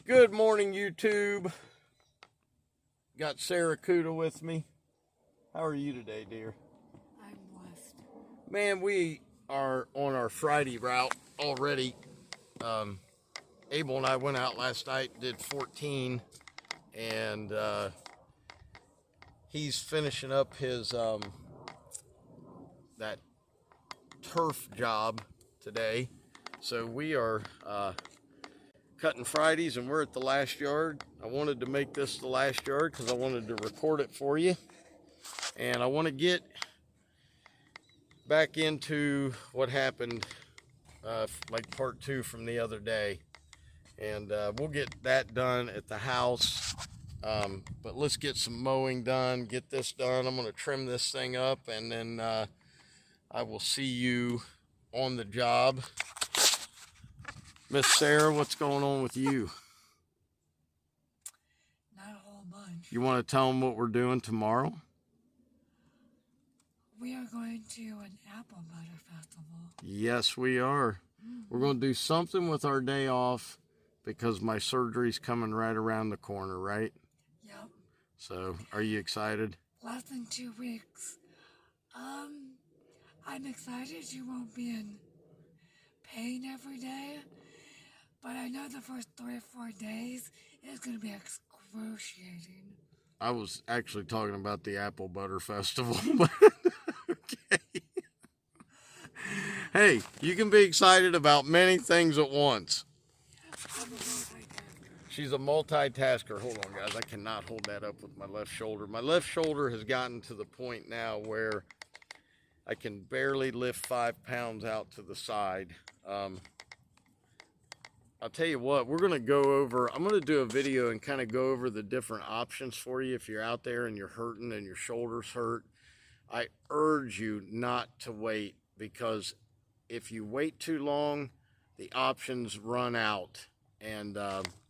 Good morning, YouTube. Got Sarah Cuda with me. How are you today, dear? I'm blessed. Man, we are on our Friday route already. Abel and I went out last night, did 14, and he's finishing up his that turf job today. So we are cutting Fridays, and we're at the last yard. I wanted to make this the last yard because I wanted to record it for you, and I want to get back into what happened, like part 2 from the other day, and we'll get that done at the house. But let's get some mowing done, get this done. I'm going to trim this thing up, and then I will see you on the job. Miss Sarah, what's going on with you? Not a whole bunch. You want to tell them what we're doing tomorrow? We are going to an apple butter festival. Yes, we are. We're going to do something with our day off because my surgery's coming right around the corner, right? Yep. So, are you excited? Less than 2 weeks. I'm excited you won't be in pain every day, but I know the first 3 or 4 days is going to be excruciating. I was actually talking about the apple butter festival, but okay. Hey, you can be excited about many things at once. She's a multitasker. Hold on, guys. I cannot hold that up with my left shoulder. My left shoulder has gotten to the point now where I can barely lift 5 pounds out to the side. I'll tell you what, we're going to go over, I'm going to do a video and kind of go over the different options for you if you're out there and you're hurting and your shoulder's hurt. I urge you not to wait, because if you wait too long, the options run out. And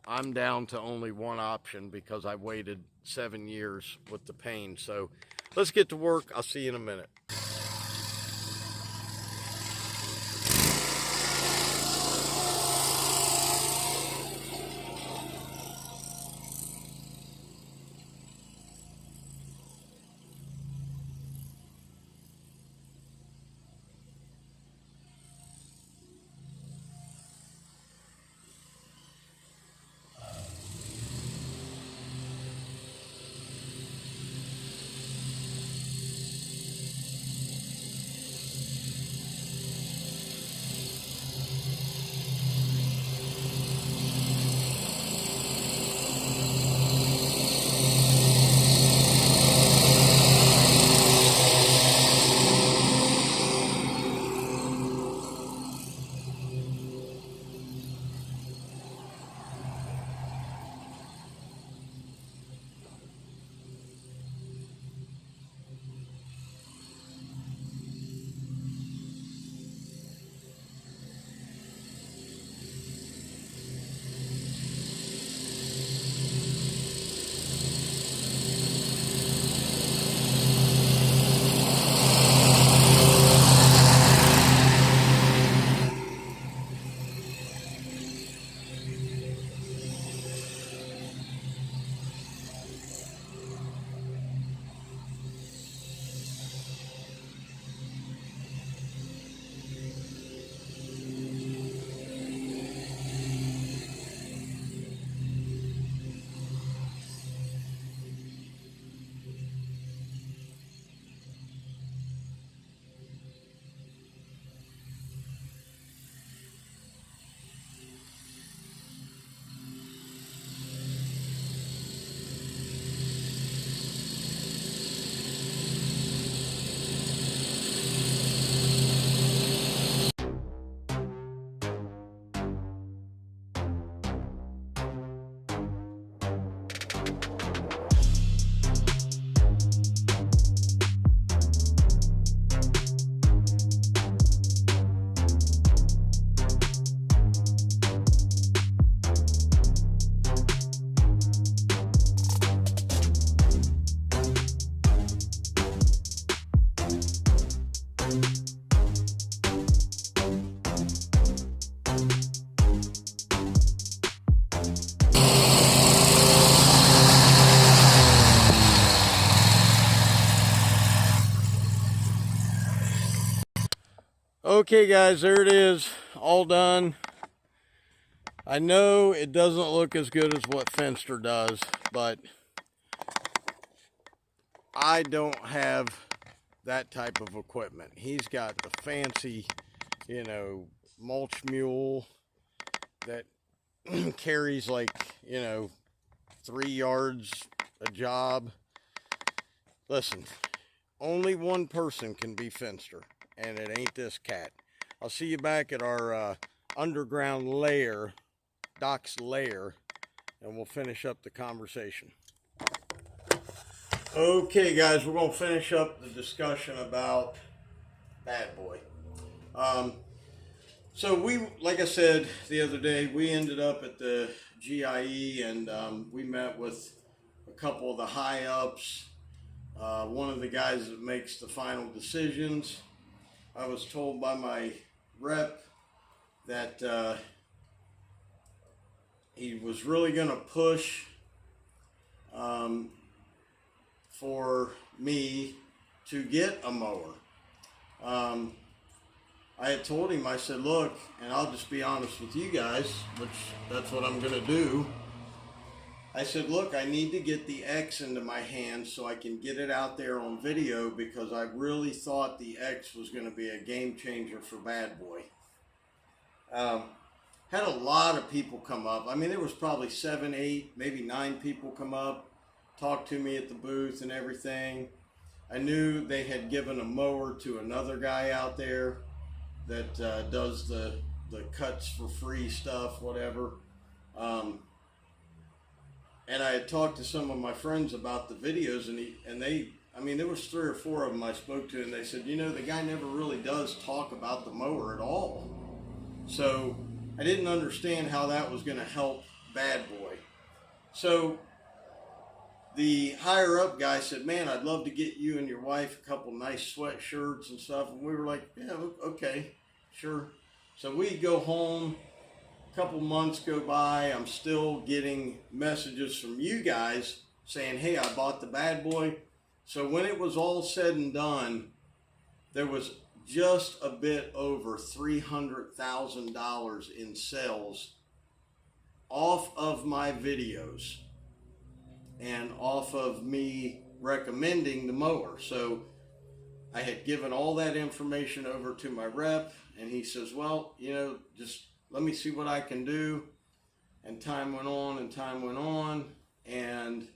I'm down to only one option because I waited 7 years with the pain. So let's get to work. I'll see you in a minute. Okay guys, there it is, all done. I know it doesn't look as good as what Finster does, but I don't have that type of equipment. He's got the fancy, you know, mulch mule that carries like, you know, 3 yards a job. Listen, only one person can be Finster, and it ain't this cat. I'll see you back at our underground lair, Doc's lair, and we'll finish up the conversation. Okay guys, we're going to finish up the discussion about BadBoy. So we, like I said the other day, we ended up at the GIE, and we met with a couple of the high ups, one of the guys that makes the final decisions. I was told by my rep that he was really going to push for me to get a mower. I had told him, I said, look, and I'll just be honest with you guys, which that's what I'm going to do. I said, look, I need to get the X into my hands so I can get it out there on video, because I really thought the X was going to be a game changer for BadBoy. Had a lot of people come up. I mean, there was probably 7, 8, maybe 9 people come up, talk to me at the booth and everything. I knew they had given a mower to another guy out there that does the cuts for free stuff, whatever. And I had talked to some of my friends about the videos, and they, I mean, there was 3 or 4 of them I spoke to, and they said, you know, the guy never really does talk about the mower at all. So I didn't understand how that was going to help BadBoy. So the higher up guy said, man, I'd love to get you and your wife a couple nice sweatshirts and stuff. And we were like, yeah, okay, sure. So we go home, a couple months go by, I'm still getting messages from you guys saying, hey, I bought the BadBoy. So when it was all said and done, there was just a bit over $300,000 in sales off of my videos and off of me recommending the mower. So I had given all that information over to my rep, and he says, well, you know, just let me see what I can do. And time went on and time went on, and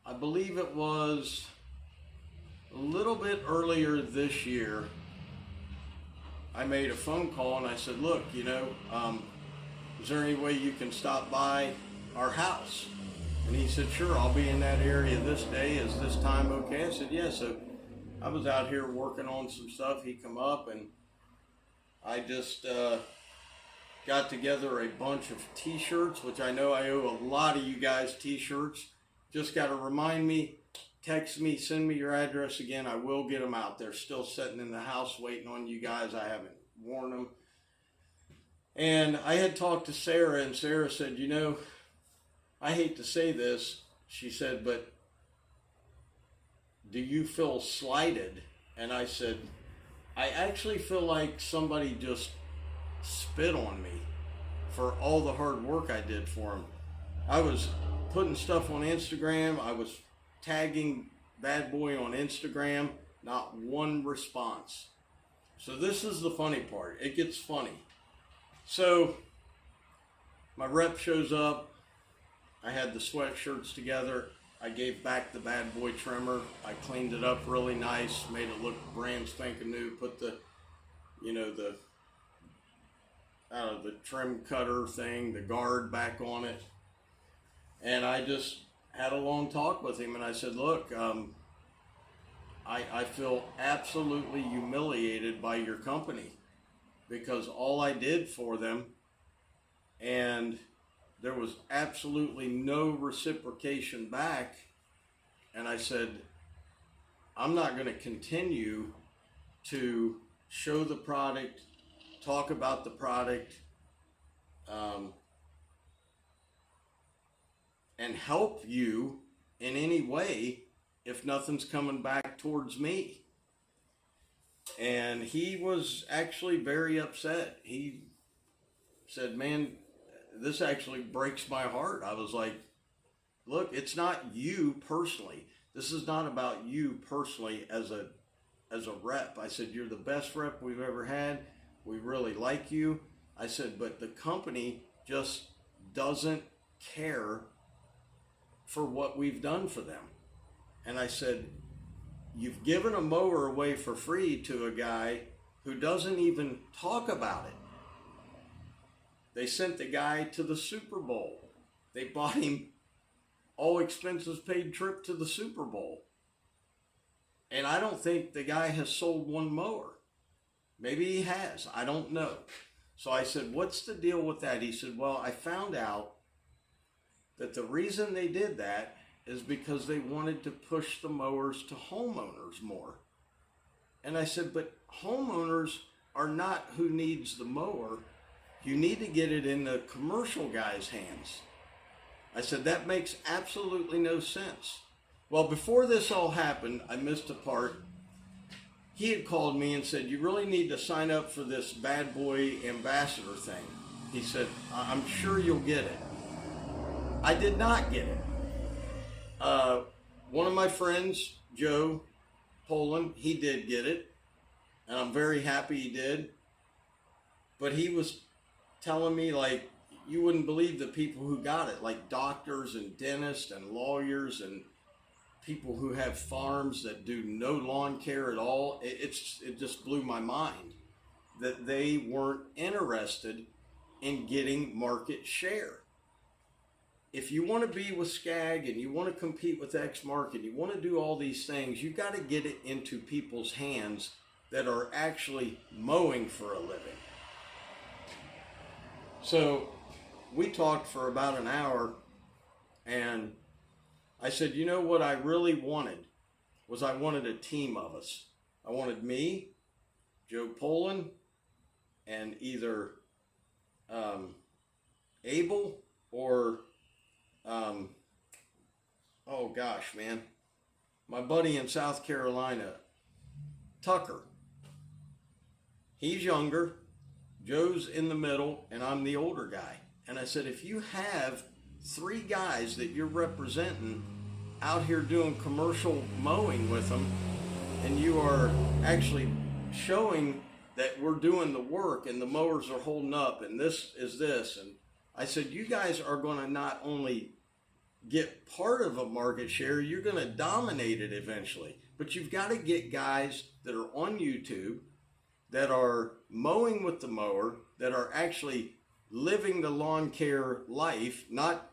I believe it was a little bit earlier this year, I made a phone call and I said, look, you know, is there any way you can stop by our house? And he said, sure, I'll be in that area this day. Is this time okay? I said, yeah. So I was out here working on some stuff. He come up, and I just got together a bunch of t-shirts, which I know I owe a lot of you guys t-shirts. Just got to remind me, text me, send me your address again. I will get them out. They're still sitting in the house waiting on you guys. I haven't worn them. And I had talked to Sarah, and Sarah said, you know, I hate to say this, she said, but do you feel slighted? And I said, I actually feel like somebody just spit on me for all the hard work I did for them. I was putting stuff on Instagram. I was tagging BadBoy on Instagram. Not one response. So this is the funny part. It gets funny. So my rep shows up. I had the sweatshirts together. I gave back the BadBoy trimmer. I cleaned it up really nice, made it look brand spanking new, put the, you know, the trim cutter thing, the guard back on it. And I just had a long talk with him, and I said, look, I feel absolutely humiliated by your company, because all I did for them, and there was absolutely no reciprocation back. And I said, I'm not going to continue to show the product, talk about the product, and help you in any way if nothing's coming back towards me. And he was actually very upset. He said, man, this actually breaks my heart. I was like, look, it's not you personally. This is not about you personally as a rep. I said, you're the best rep we've ever had. We really like you. I said, but the company just doesn't care for what we've done for them. And I said, you've given a mower away for free to a guy who doesn't even talk about it. They sent the guy to the Super Bowl. They bought him all expenses paid trip to the Super Bowl. And I don't think the guy has sold one mower. Maybe he has, I don't know. So I said, what's the deal with that? He said, well, I found out that the reason they did that is because they wanted to push the mowers to homeowners more. And I said, but homeowners are not who needs the mower. You need to get it in the commercial guy's hands. I said, that makes absolutely no sense. Well, before this all happened, I missed a part. He had called me and said, you really need to sign up for this BadBoy ambassador thing. He said, I'm sure you'll get it. I did not get it. One of my friends, Joe Poland, he did get it. And I'm very happy he did. But he was telling me, like, you wouldn't believe the people who got it, like doctors and dentists and lawyers and people who have farms that do no lawn care at all. It just blew my mind that they weren't interested in getting market share. If you want to be with Skag and you want to compete with Exmark and you want to do all these things, you've got to get it into people's hands that are actually mowing for a living. So we talked for about an hour, and I said, you know what I really wanted was I wanted a team of us. I wanted me, Joe Poland, and either Abel or, oh gosh, man, my buddy in South Carolina, Tucker. He's younger, Joe's in the middle, and I'm the older guy. And I said, if you have 3 guys that you're representing out here doing commercial mowing with them, and you are actually showing that we're doing the work and the mowers are holding up and this is this. And I said, you guys are going to not only get part of a market share, you're going to dominate it eventually. But you've got to get guys that are on YouTube, that are mowing with the mower, that are actually living the lawn care life, not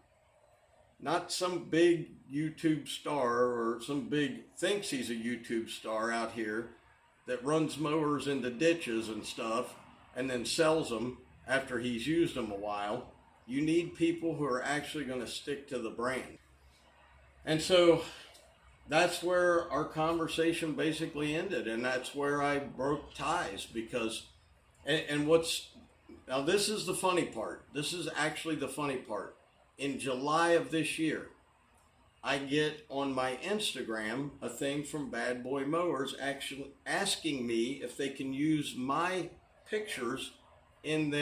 some big YouTube star or some big thinks he's a YouTube star out here that runs mowers into ditches and stuff and then sells them after he's used them a while. You need people who are actually going to stick to the brand. And so that's where our conversation basically ended, and that's where I broke ties because, and what's, now this is the funny part. This is actually the funny part. In July of this year, I get on my Instagram a thing from BadBoy Mowers actually asking me if they can use my pictures in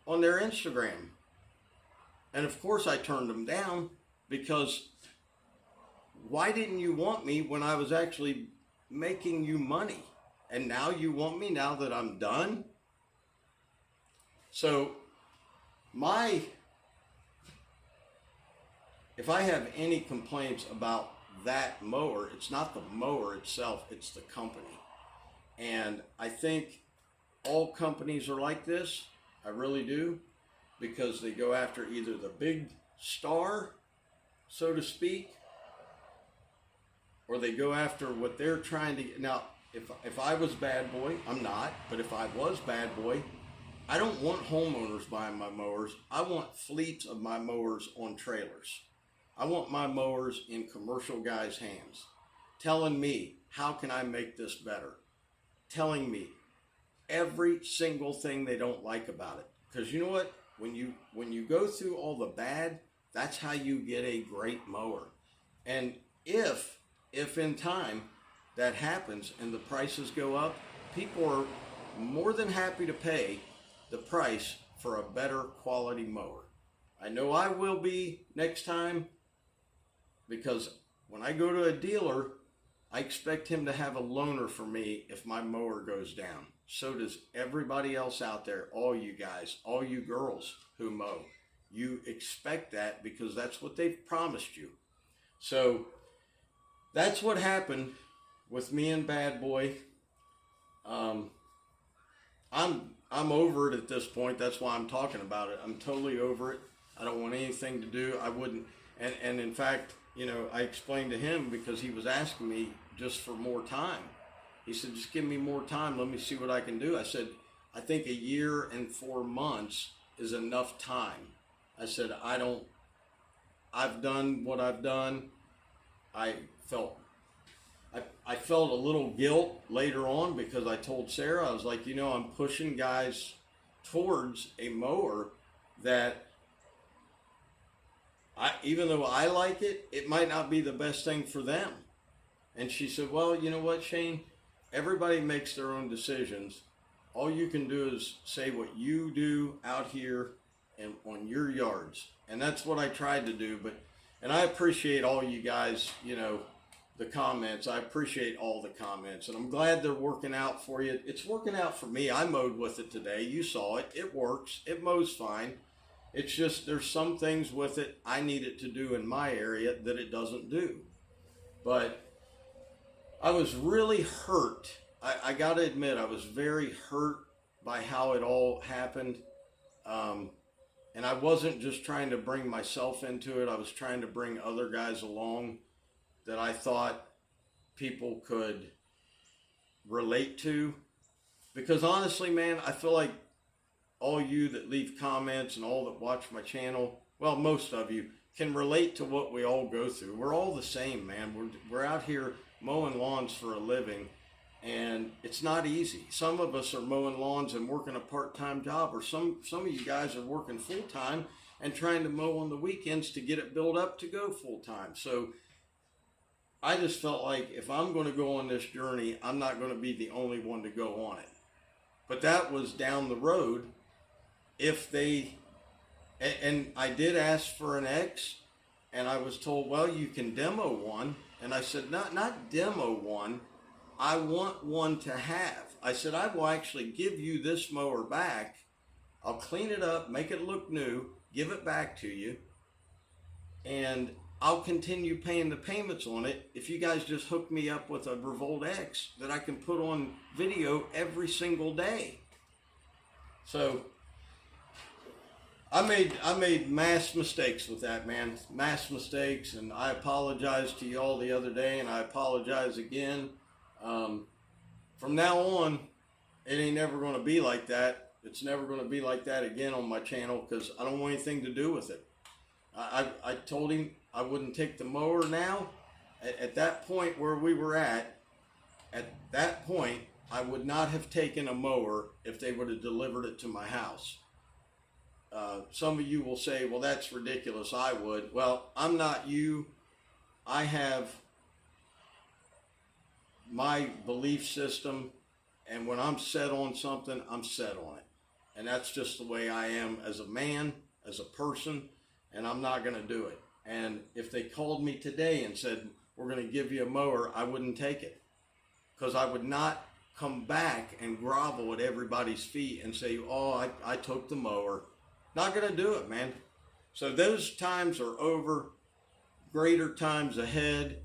on their Instagram. And of course I turned them down because why didn't you want me when I was actually making you money? And now you want me now that I'm done? So if I have any complaints about that mower, it's not the mower itself, it's the company. And I think all companies are like this. I really do, because they go after either the big star, so to speak, or they go after what they're trying to get. Now, if I was BadBoy, I'm not, but if I was BadBoy, I don't want homeowners buying my mowers. I want fleets of my mowers on trailers. I want my mowers in commercial guys' hands, telling me, how can I make this better? Telling me every single thing they don't like about it. Because you know what? When you go through all the bad, that's how you get a great mower. And if in time that happens and the prices go up, people are more than happy to pay the price for a better quality mower. I know I will be next time, because when I go to a dealer, I expect him to have a loaner for me if my mower goes down. So does everybody else out there, all you guys, all you girls who mow. You expect that because that's what they've promised you. So that's what happened with me and BadBoy. I'm over it at this point. That's why I'm talking about it. I'm totally over it. I don't want anything to do. I wouldn't. And in fact, you know, I explained to him because he was asking me just for more time. He said, just give me more time. Let me see what I can do. I said, I think 1 year and 4 months is enough time. I said, I've done what I've done. I felt a little guilt later on because I told Sarah, I was like, you know, I'm pushing guys towards a mower that even though I like it, it might not be the best thing for them. And she said, well, you know what, Shane? Everybody makes their own decisions. All you can do is say what you do out here and on your yards. And that's what I tried to do. And I appreciate all you guys, you know, the comments. I appreciate all the comments. And I'm glad they're working out for you. It's working out for me. I mowed with it today. You saw it. It works. It mows fine. It's just there's some things with it I need it to do in my area that it doesn't do. But I was really hurt. I got to admit, I was very hurt by how it all happened. And I wasn't just trying to bring myself into it. I was trying to bring other guys along that I thought people could relate to. Because honestly, man, I feel like all you that leave comments and all that watch my channel, well, most of you can relate to what we all go through. We're all the same, man. We're out here mowing lawns for a living, and it's not easy. Some of us are mowing lawns and working a part-time job, or some of you guys are working full-time and trying to mow on the weekends to get it built up to go full-time. So I just felt like if I'm going to go on this journey, I'm not going to be the only one to go on it. But that was down the road. If they, and I did ask for an X, and I was told, well, you can demo one. And I said, not demo one. I want one to have. I said, I will actually give you this mower back. I'll clean it up, make it look new, give it back to you, and I'll continue paying the payments on it if you guys just hook me up with a Revolt X that I can put on video every single day. So I made mass mistakes with that, man. Mass mistakes, and I apologized to y'all the other day, and I apologize again. From now on, it ain't never going to be like that. It's never going to be like that again on my channel because I don't want anything to do with it. I told him I wouldn't take the mower now. At that point where we were at that point, I would not have taken a mower if they would have delivered it to my house. Some of you will say, well, that's ridiculous. I would. Well, I'm not you. I have my belief system, and when I'm set on something, I'm set on it. And that's just the way I am as a man, as a person, and I'm not going to do it. And if they called me today and said, we're going to give you a mower, I wouldn't take it. Because I would not come back and grovel at everybody's feet and say, oh, I took the mower. Not going to do it, man. So those times are over. Greater times ahead.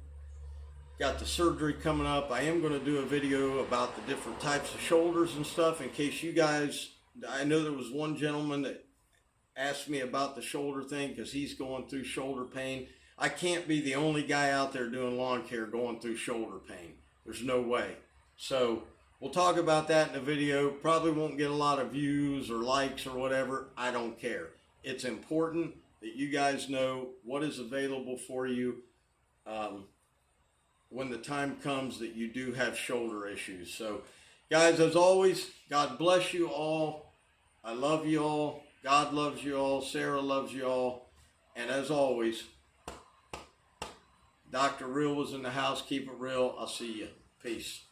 Got the surgery coming up. I am going to do a video about the different types of shoulders and stuff in case you guys, I know there was one gentleman that asked me about the shoulder thing because he's going through shoulder pain. I can't be the only guy out there doing lawn care going through shoulder pain. There's no way. So we'll talk about that in the video. Probably won't get a lot of views or likes or whatever. I don't care. It's important that you guys know what is available for you when the time comes that you do have shoulder issues. So guys, as always, God bless you all. I love you all. God loves you all. Sarah loves you all. And as always, Dr. Real was in the house. Keep it real. I'll see you. Peace.